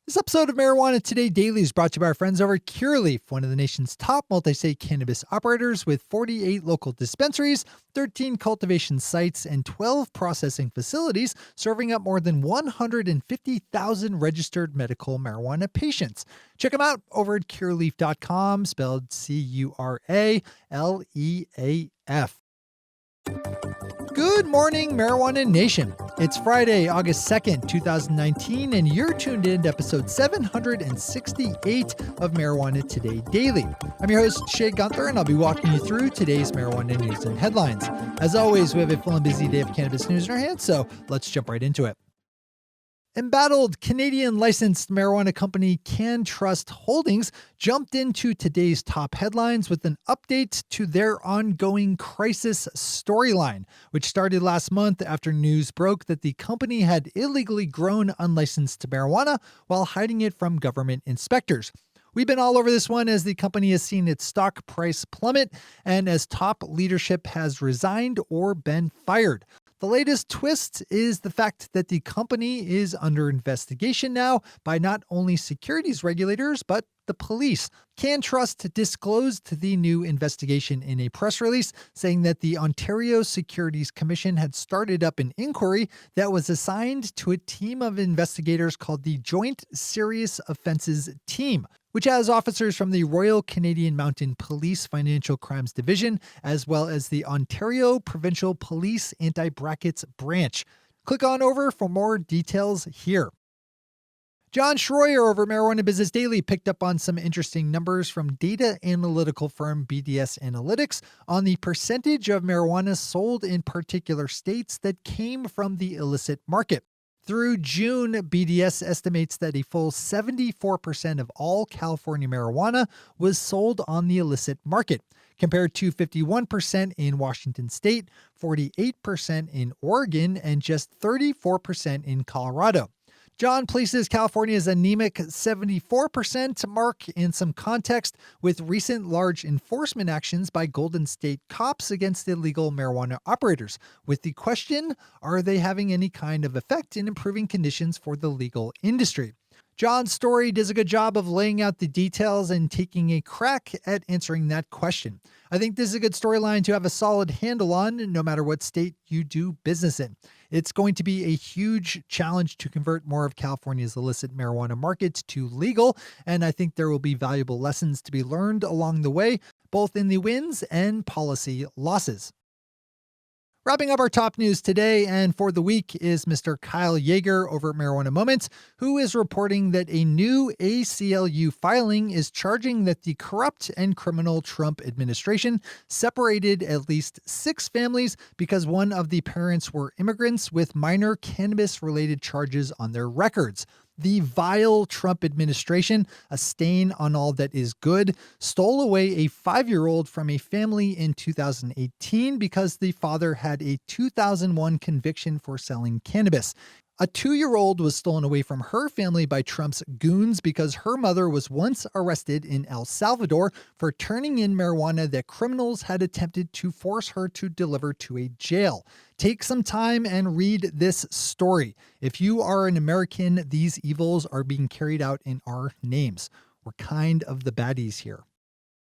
This episode of Marijuana Today Daily is brought to you by our friends over at Curaleaf, one of the nation's top multi-state cannabis operators with 48 local dispensaries, 13 cultivation sites, and 12 processing facilities, serving up more than 150,000 registered medical marijuana patients. Check them out over at curaleaf.com, spelled C-U-R-A-L-E-A-F. Good morning, Marijuana Nation. It's Friday, August 2nd, 2019, and you're tuned in to episode 768 of Marijuana Today Daily. I'm your host, Shay Gunther, and I'll be walking you through today's marijuana news and headlines. As always, we have a full and busy day of cannabis news in our hands, so let's jump right into it. Embattled Canadian licensed marijuana company CannTrust Holdings jumped into today's top headlines with an update to their ongoing crisis storyline, which started last month after news broke that the company had illegally grown unlicensed marijuana while hiding it from government inspectors. We've been all over this one as the company has seen its stock price plummet and as top leadership has resigned or been fired. The latest twist is the fact that the company is under investigation now by not only securities regulators, but the police. CannTrust disclosed the new investigation in a press release, saying that the Ontario Securities Commission had started up an inquiry that was assigned to a team of investigators called the Joint Serious Offences Team, which has officers from the Royal Canadian Mounted Police Financial Crimes Division, as well as the Ontario Provincial Police Anti-Brackets Branch. Click on over for more details here. John Schroyer over Marijuana Business Daily picked up on some interesting numbers from data analytical firm BDS Analytics on the percentage of marijuana sold in particular states that came from the illicit market. Through June, BDS estimates that a full 74% of all California marijuana was sold on the illicit market, compared to 51% in Washington State, 48% in Oregon, and just 34% in Colorado. John places California's anemic 74% mark in some context with recent large enforcement actions by Golden State cops against illegal marijuana operators, with the question, are they having any kind of effect in improving conditions for the legal industry? John's story does a good job of laying out the details and taking a crack at answering that question. I think this is a good storyline to have a solid handle on, no matter what state you do business in. It's going to be a huge challenge to convert more of California's illicit marijuana market to legal, and I think there will be valuable lessons to be learned along the way, both in the wins and policy losses. Wrapping up our top news today and for the week is Mr. Kyle Yeager over at Marijuana Moments, who is reporting that a new ACLU filing is charging that the corrupt and criminal Trump administration separated at least 6 families because one of the parents were immigrants with minor cannabis-related charges on their records. The vile Trump administration, a stain on all that is good, stole away a 5-year-old from a family in 2018 because the father had a 2001 conviction for selling cannabis. A 2-year-old was stolen away from her family by Trump's goons because her mother was once arrested in El Salvador for turning in marijuana that criminals had attempted to force her to deliver to a jail. Take some time and read this story. If you are an American, these evils are being carried out in our names. We're kind of the baddies here.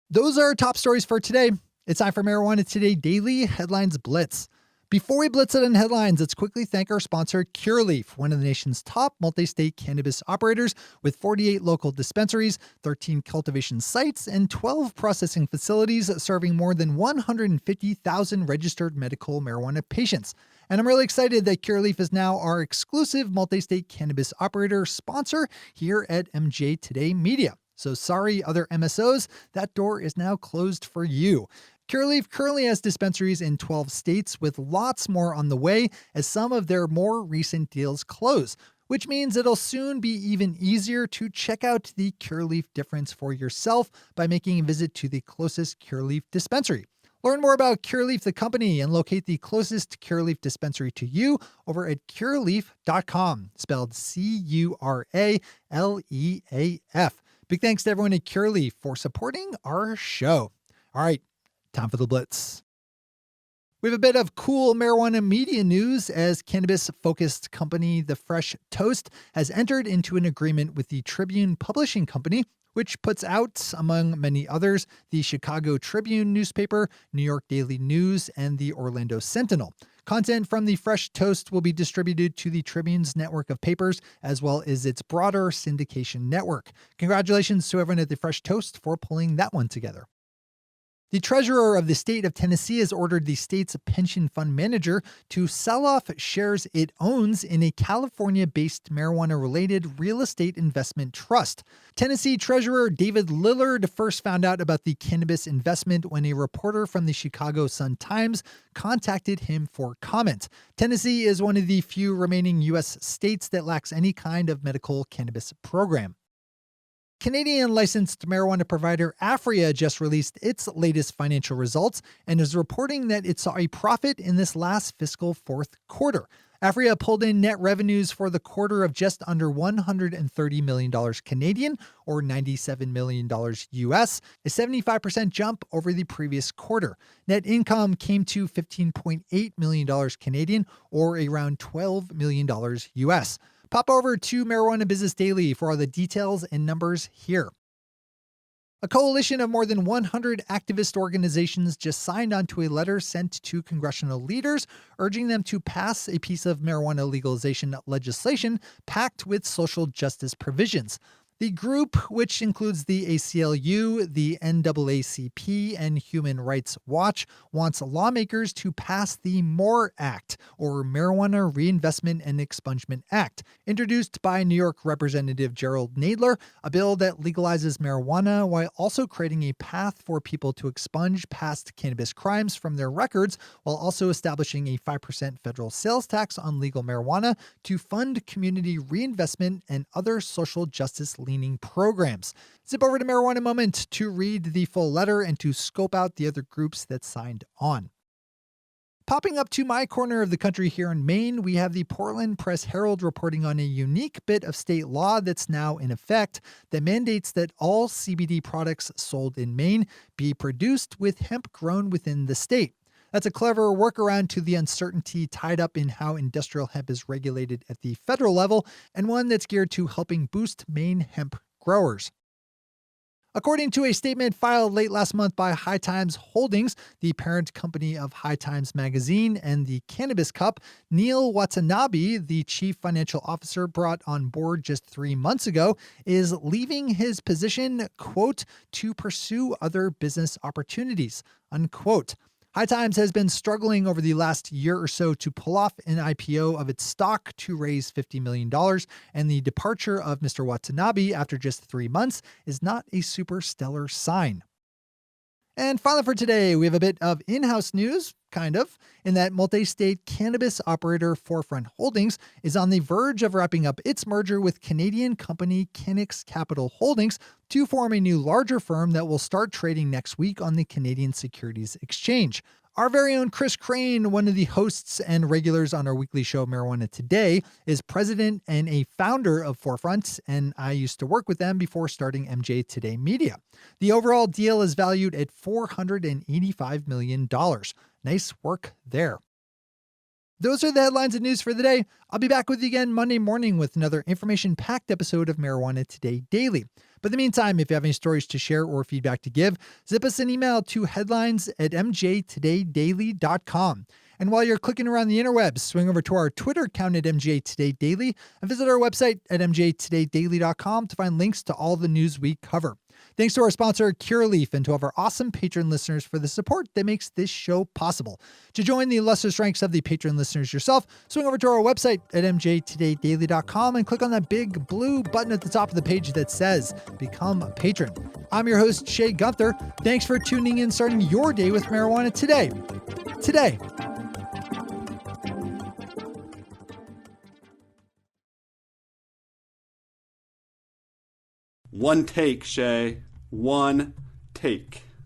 Those are our top stories for today. It's time for Marijuana Today Daily Headlines Blitz. Before we blitz it in headlines, let's quickly thank our sponsor, Curaleaf, one of the nation's top multi-state cannabis operators with 48 local dispensaries, 13 cultivation sites, and 12 processing facilities serving more than 150,000 registered medical marijuana patients. And I'm really excited that Curaleaf is now our exclusive multi-state cannabis operator sponsor here at MJ Today Media. So sorry, other MSOs, that door is now closed for you. Curaleaf currently has dispensaries in 12 states with lots more on the way as some of their more recent deals close, which means it'll soon be even easier to check out the Curaleaf difference for yourself by making a visit to the closest Curaleaf dispensary. Learn more about Curaleaf the company and locate the closest Curaleaf dispensary to you over at curaleaf.com, spelled C-U-R-A-L-E-A-F. Big thanks to everyone at Curaleaf for supporting our show. All right, time for the blitz. We have a bit of cool marijuana media news as cannabis-focused company The Fresh Toast has entered into an agreement with the Tribune publishing company, which puts out, among many others, the Chicago Tribune newspaper, New York Daily News, and the Orlando Sentinel. Content from the Fresh Toast will be distributed to the Tribune's network of papers, as well as its broader syndication network. Congratulations to everyone at the Fresh Toast for pulling that one together. The treasurer of the state of Tennessee has ordered the state's pension fund manager to sell off shares it owns in a California-based marijuana-related real estate investment trust. Tennessee Treasurer David Lillard first found out about the cannabis investment when a reporter from the Chicago Sun-Times contacted him for comment. Tennessee is one of the few remaining U.S. states that lacks any kind of medical cannabis program. Canadian licensed marijuana provider Aphria just released its latest financial results and is reporting that it saw a profit in this last fiscal fourth quarter. Aphria pulled in net revenues for the quarter of just under $130 million Canadian, or $97 million US, a 75% jump over the previous quarter. Net income came to $15.8 million Canadian, or around $12 million US. Pop over to Marijuana Business Daily for all the details and numbers here. A coalition of more than 100 activist organizations just signed onto a letter sent to congressional leaders urging them to pass a piece of marijuana legalization legislation packed with social justice provisions. The group, which includes the ACLU, the NAACP, and Human Rights Watch, wants lawmakers to pass the MORE Act, or Marijuana Reinvestment and Expungement Act, introduced by New York Representative Gerald Nadler, a bill that legalizes marijuana while also creating a path for people to expunge past cannabis crimes from their records, while also establishing a 5% federal sales tax on legal marijuana to fund community reinvestment and other social justice leaning programs. Zip over to Marijuana Moment to read the full letter and to scope out the other groups that signed on. Popping up to my corner of the country here in Maine, we have the Portland Press-Herald reporting on a unique bit of state law that's now in effect that mandates that all CBD products sold in Maine be produced with hemp grown within the state. That's a clever workaround to the uncertainty tied up in how industrial hemp is regulated at the federal level, and one that's geared to helping boost Maine hemp growers. According to a statement filed late last month by High Times Holdings, the parent company of High Times Magazine and the Cannabis Cup, Neil Watanabe, the chief financial officer brought on board just 3 months ago, is leaving his position, quote, to pursue other business opportunities, unquote. High Times has been struggling over the last year or so to pull off an IPO of its stock to raise $50 million, and the departure of Mr. Watanabe after just 3 months is not a super stellar sign. And finally for today, we have a bit of in-house news, kind of, in that multi-state cannabis operator Forefront Holdings is on the verge of wrapping up its merger with Canadian company Canix Capital Holdings to form a new larger firm that will start trading next week on the Canadian Securities Exchange. Our very own Chris Crane, one of the hosts and regulars on our weekly show Marijuana Today, is president and a founder of Forefront, and I used to work with them before starting MJ Today Media. The overall deal is valued at $485 million. Nice work there. Those are the headlines and news for the day. I'll be back with you again Monday morning with another information-packed episode of Marijuana Today Daily. But in the meantime, if you have any stories to share or feedback to give, zip us an email to headlines@mjtodaydaily.com. And while you're clicking around the interwebs, swing over to our Twitter account at MJ Today Daily and visit our website at mjtodaydaily.com to find links to all the news we cover. Thanks to our sponsor, Curaleaf, and to all of our awesome patron listeners for the support that makes this show possible. To join the illustrious ranks of the patron listeners yourself, swing over to our website at mjtodaydaily.com and click on that big blue button at the top of the page that says Become a Patron. I'm your host, Shay Gunther. Thanks for tuning in, starting your day with marijuana today. One take, Shay. One take.